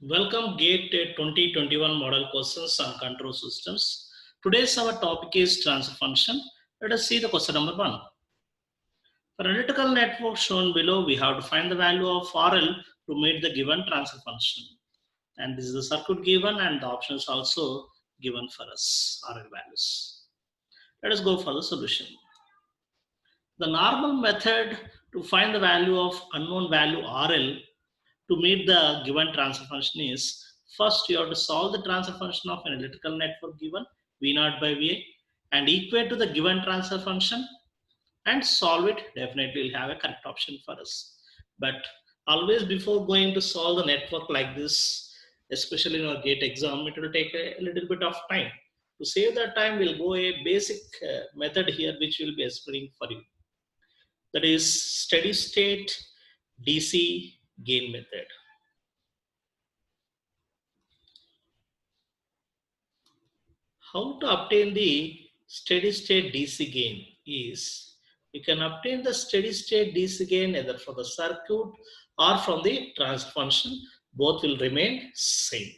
Welcome GATE 2021 model questions on control systems. Today's our topic is transfer function. Let us see the question number 1. For analytical network shown below, we have to find the value of RL to meet the given transfer function. And this is the circuit given and the options also given for us, RL values. Let us go for the solution. The normal method to find the value of unknown value RL to meet the given transfer function is first you have to solve the transfer function of an electrical network given V0 by Va and equate to the given transfer function and solve it. Definitely we'll have a correct option for us. But always before going to solve the network like this, especially in our GATE exam, it will take a little bit of time. To save that time, we'll go a basic method here which will be explaining for you. That is steady state DC gain method. How to obtain the steady state DC gain is you can obtain the steady state DC gain either from the circuit or from the transfer function. Both will remain same.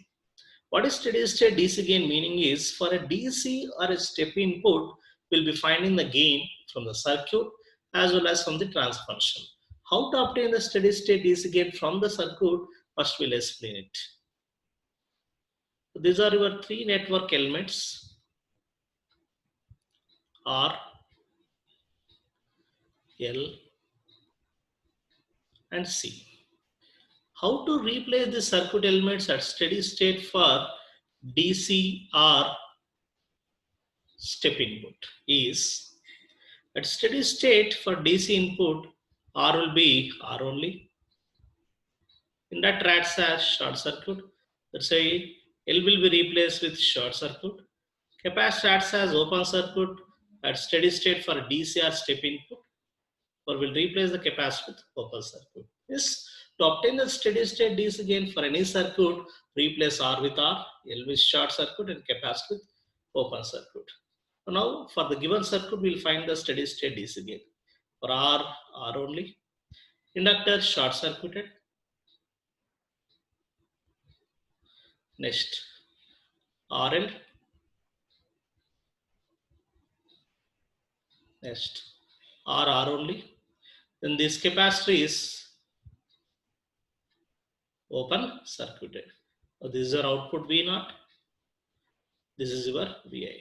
What is steady state DC gain meaning is for a DC or a step input, we'll be finding the gain from the circuit as well as from the transfer function. How to obtain the steady state DC gain from the circuit? First we'll explain it. So these are your three network elements. R, L, and C. How to replace the circuit elements at steady state for DC or step input is at steady state for DC input R will be R only. In that acts as short circuit. Let's say L will be replaced with short circuit. Capacitor acts as open circuit at steady state for DC or step input, or will replace the capacitor with open circuit. Yes, to obtain the steady state DC gain for any circuit, replace R with R, L with short circuit, and capacitor with open circuit. So now, for the given circuit, we'll find the steady state DC gain. For R, R only. Inductor short circuited. Next, RL. Next, R only. Then this capacitor is open circuited. So this is your output V0. This is your VI.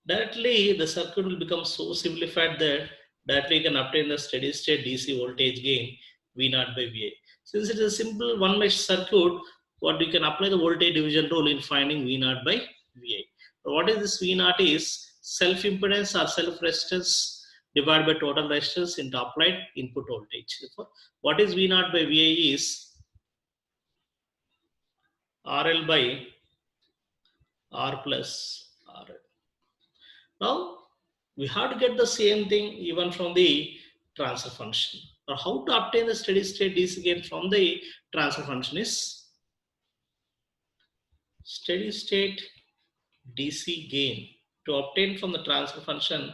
Directly, the circuit will become so simplified that directly you can obtain the steady state DC voltage gain V0 by VI. Since it is a simple one mesh circuit, what you can apply the voltage division rule in finding V0 by VI. So what is this V0 is self-impedance or self-resistance divided by total resistance into applied input voltage. Therefore, what is V0 by VI is RL by R plus RL. Now, we have to get the same thing even from the transfer function. Or how to obtain the steady state DC gain from the transfer function is steady state DC gain. To obtain from the transfer function,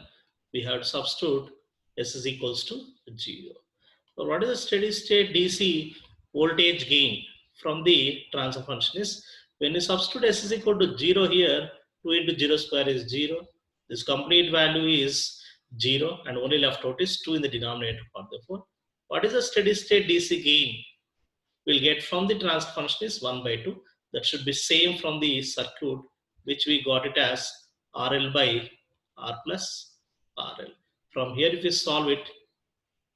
we have to substitute S is equals to 0. So what is the steady state DC voltage gain from the transfer function is when you substitute S is equal to 0 here, 2 into 0 square is 0. This complete value is 0 and only left out is 2 in the denominator part. Therefore, what is the steady state DC gain we'll get from the transfer function is 1 by 2. That should be same from the circuit which we got it as RL by R plus RL. From here if we solve it,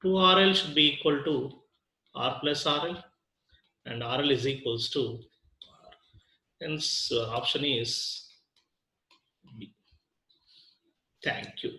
2RL should be equal to R plus RL and RL is equals to R. Hence option is B. Thank you.